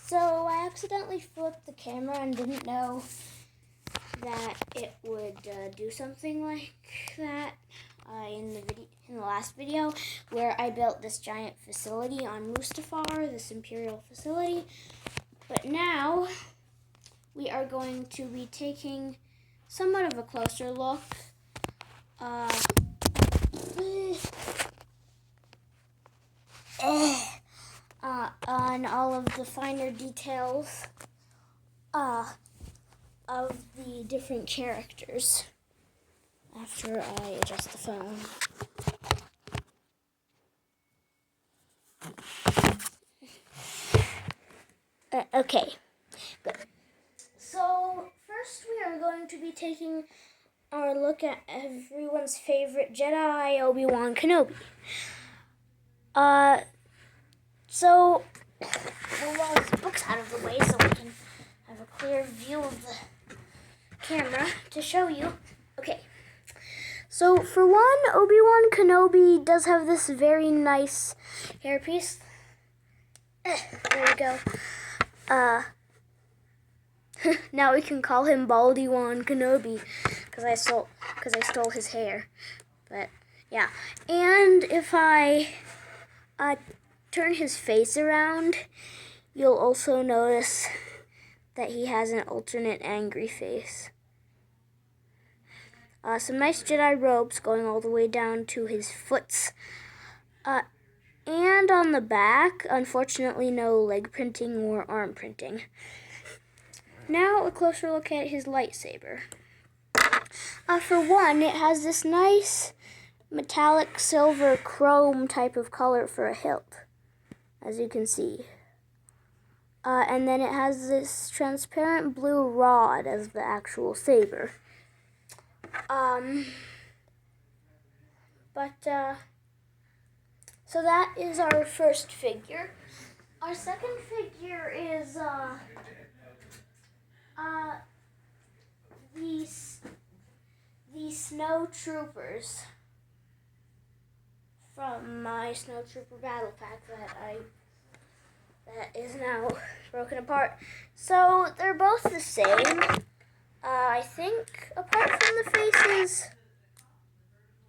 So I accidentally flipped the camera and didn't know that it would do something like that in the last video, where I built this giant facility on Mustafar, this Imperial facility. But now we are going to be taking somewhat of a closer look on all of the finer details of the different characters after I adjust the phone. Okay, good. So first we are going to be taking our look at everyone's favorite Jedi, Obi-Wan Kenobi. So move all these books out of the way so we can have a clear view of the camera to show you. Okay. So for one, Obi-Wan Kenobi does have this very nice hairpiece. There we go. Now we can call him Baldy-Wan Kenobi because I stole his hair. But yeah, and if I turn his face around, you'll also notice that he has an alternate angry face. Some nice Jedi robes going all the way down to his foots. And on the back, unfortunately, no leg printing or arm printing. Now a closer look at his lightsaber. For one, it has this nice metallic silver chrome type of color for a hilt, as you can see. And then it has this transparent blue rod as the actual saber. So that is our first figure. Our second figure is the Snow Troopers from my Snow Trooper Battle Pack that is now broken apart. So they're both the same. I think apart from the faces.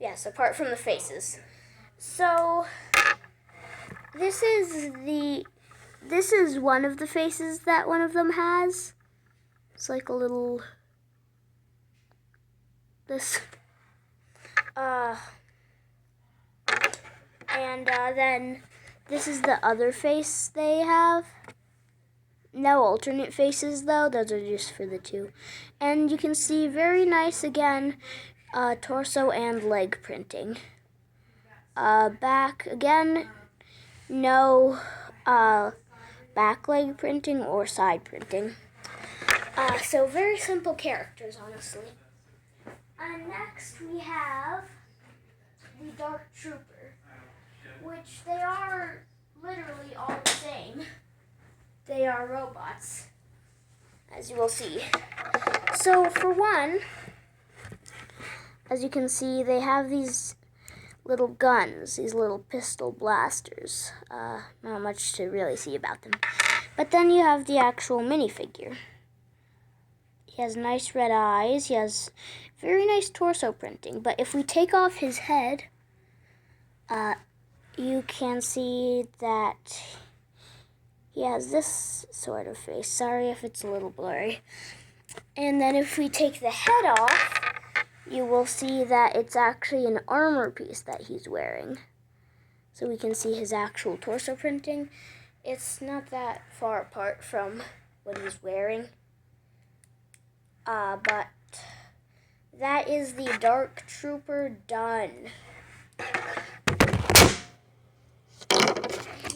Yes, apart from the faces. So this is one of the faces that one of them has. It's like a little then this is the other face they have. No alternate faces though, those are just for the two. And you can see very nice again, torso and leg printing. Back again, no back leg printing or side printing. So very simple characters, honestly. Next we have the Dark Trooper, which they are literally all the same. They are robots, as you will see. So for one, as you can see, they have these little guns, these little pistol blasters. Not much to really see about them. But then you have the actual minifigure. He has nice red eyes. He has very nice torso printing. But if we take off his head, you can see that he has this sort of face. Sorry if it's a little blurry. And then if we take the head off, you will see that it's actually an armor piece that he's wearing. So we can see his actual torso printing. It's not that far apart from what he's wearing. But that is the Dark Trooper done.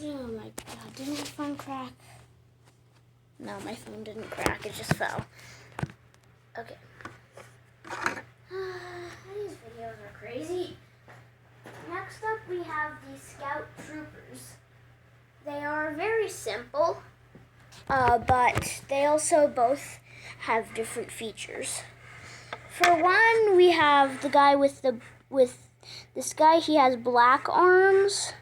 Oh my god, didn't my phone crack? No, my phone didn't crack, it just fell. Okay. These videos are crazy. Next up we have the Scout Troopers. They are very simple, but they also both have different features. For one, we have the guy with this guy. He has black arms.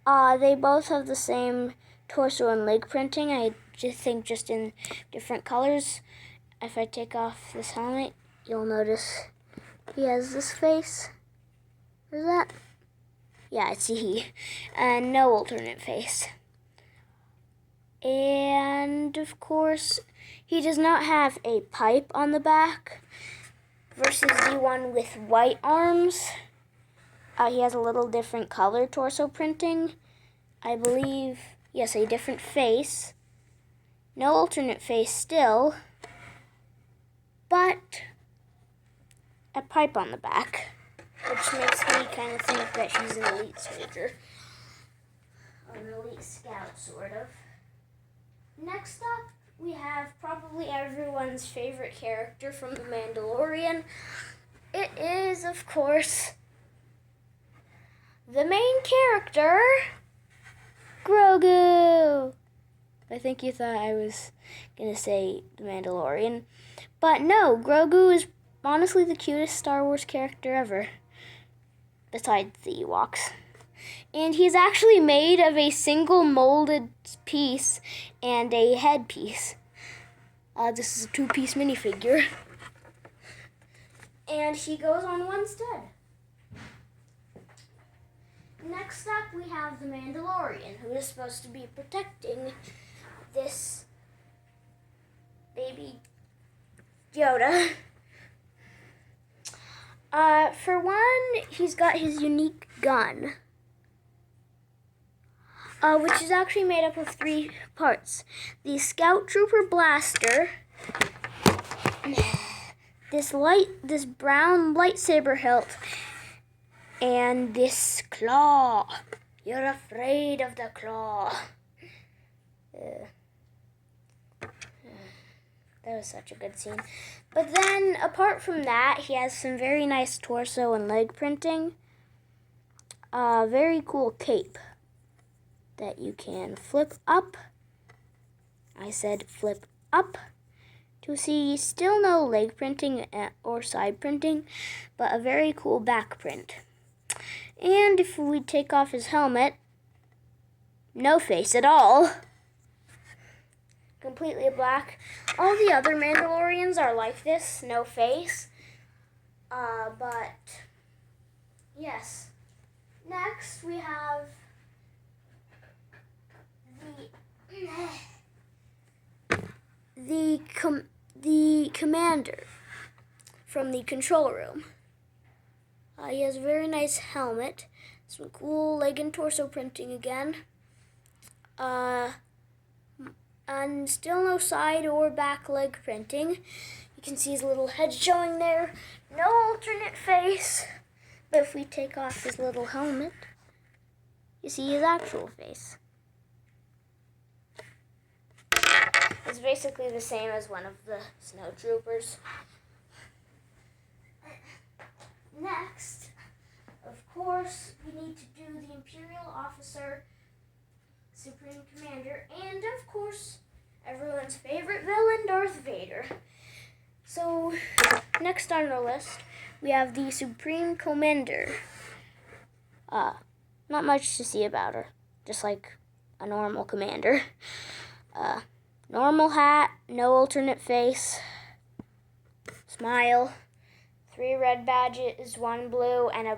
They both have the same torso and leg printing. I just think just in different colors. If I take off this helmet, you'll notice he has this face. Is that? Yeah, it's he. And no alternate face. And of course, he does not have a pipe on the back versus the one with white arms. He has a little different color torso printing. I believe, yes, a different face. No alternate face still, but a pipe on the back, which makes me kind of think that she's an elite soldier. Or an elite scout, sort of. Next up, we have probably everyone's favorite character from The Mandalorian. It is, of course, the main character, Grogu. I think you thought I was going to say The Mandalorian. But no, Grogu is honestly the cutest Star Wars character ever, besides the Ewoks. And he's actually made of a single molded piece and a headpiece. This is a 2-piece minifigure. And he goes on one stud. Next up, we have the Mandalorian, who is supposed to be protecting this baby Yoda. For one, he's got his unique gun, which is actually made up of 3 parts. The Scout Trooper blaster, this brown lightsaber hilt, and this claw. You're afraid of the claw. That was such a good scene. But then, apart from that, he has some very nice torso and leg printing. Very cool cape that you can flip up. I said flip up to see still no leg printing or side printing, but a very cool back print. And if we take off his helmet, no face at all. Completely black. All the other Mandalorians are like this, no face. But yes. Next we have the commander from the control room. He has a very nice helmet, some cool leg and torso printing again. And still no side or back leg printing. You can see his little head showing there. No alternate face. But if we take off his little helmet, you see his actual face. It's basically the same as one of the snowtroopers. Next, of course, we need to do the Imperial Officer, Supreme Commander, and of course, everyone's favorite villain, Darth Vader. So, next on the list, we have the Supreme Commander. Not much to see about her, just like a normal commander. Normal hat, no alternate face, smile, 3 red badges, 1 blue, and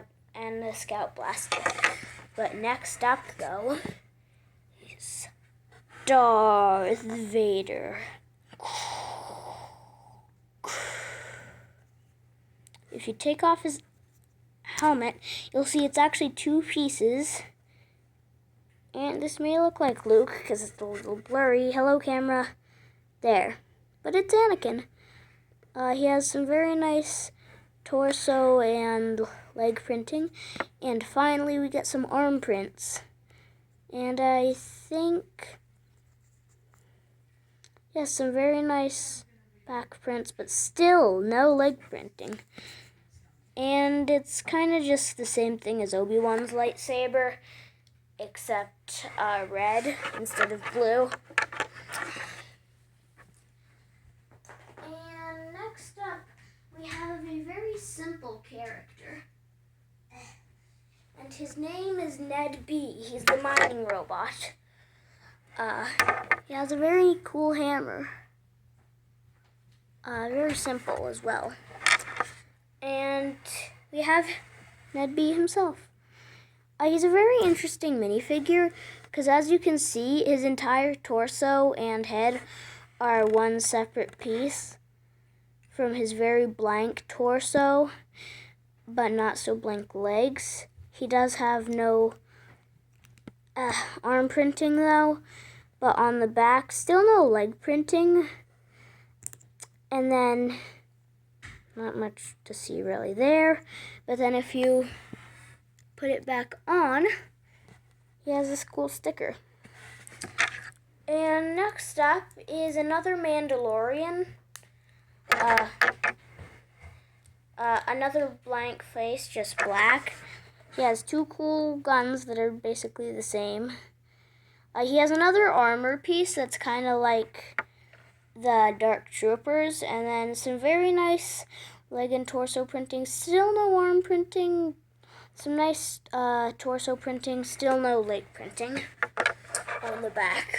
a scout blaster. But next up, though, is Darth Vader. If you take off his helmet, you'll see it's actually 2 pieces. And this may look like Luke, because it's a little blurry. Hello, camera. There. But it's Anakin. He has some very nice torso and leg printing. And finally, we get some arm prints. And I think, yes, some very nice back prints, but still no leg printing. And it's kind of just the same thing as Obi-Wan's lightsaber, except red instead of blue. And next up, we have a very simple character. And his name is Ned B. He's the mining robot. He has a very cool hammer. Very simple as well. And we have Ned B himself. He's a very interesting minifigure because, as you can see, his entire torso and head are one separate piece from his very blank torso, but not so blank legs. He does have no arm printing though, but on the back, still no leg printing. And then, not much to see really there, but then if you put it back on, he has this cool sticker. And next up is another Mandalorian. Another blank face, just black. He has two cool guns that are basically the same. He has another armor piece that's kind of like the Dark Troopers, and then some very nice leg and torso printing. Still no arm printing. Some nice torso printing. Still no leg printing on the back.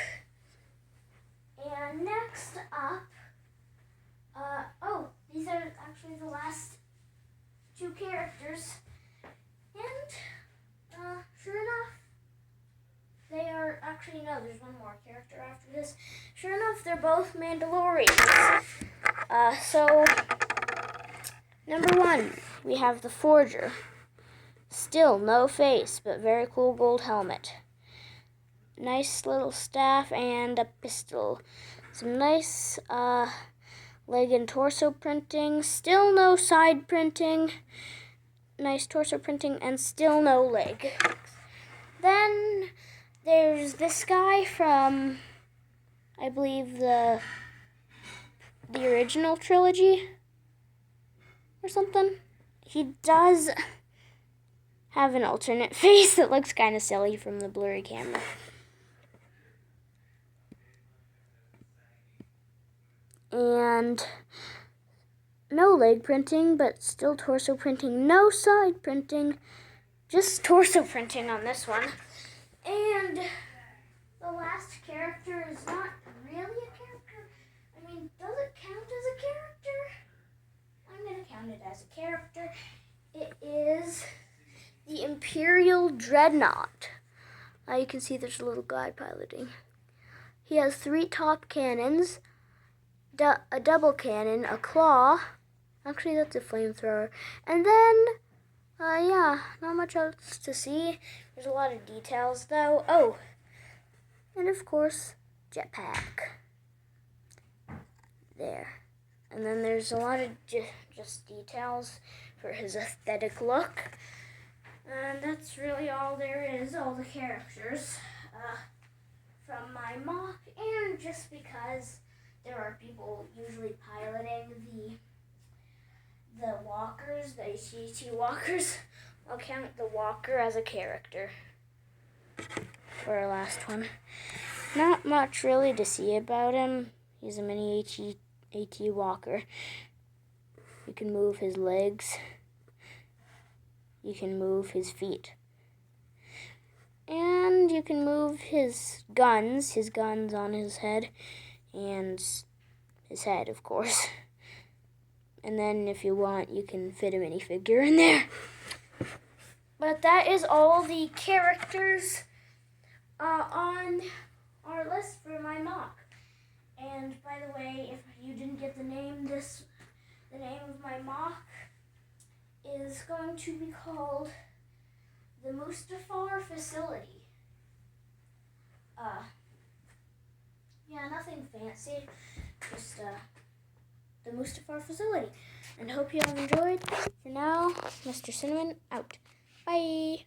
And next up, these are actually the last two characters. And sure enough, they are, actually no, there's one more character after this. Sure enough, they're both Mandalorians. So, number one, we have the Forger. Still no face, but very cool gold helmet. Nice little staff and a pistol. Some nice leg and torso printing. Still no side printing. Nice torso printing and still no leg. Then there's this guy from, I believe, the original trilogy or something. He does have an alternate face that looks kind of silly from the blurry camera. And no leg printing, but still torso printing. No side printing, just torso printing on this one. And the last character is not really a character. I mean, does it count as a character? I'm going to count it as a character. It is the Imperial Dreadnought. You can see there's a little guy piloting. He has 3 top cannons, a double cannon, a claw. Actually, that's a flamethrower. And then, not much else to see. There's a lot of details, though. Oh, and of course, jetpack. There. And then there's a lot of just details for his aesthetic look. And that's really all there is, all the characters from my mock. And just because there are people usually piloting the walkers, the HET walkers, I'll count the walker as a character for our last one. Not much really to see about him. He's a mini AT walker. You can move his legs. You can move his feet. And you can move his guns on his head, and his head, of course. And then if you want, you can fit a minifigure in there. But that is all the characters on our list for my mock. And by the way, if you didn't get the name, the name of my mock is going to be called the Mustafar Facility. Nothing fancy, just the Mustafar Facility. And hope you all enjoyed. For now, Mr. Cinnamon out. Bye.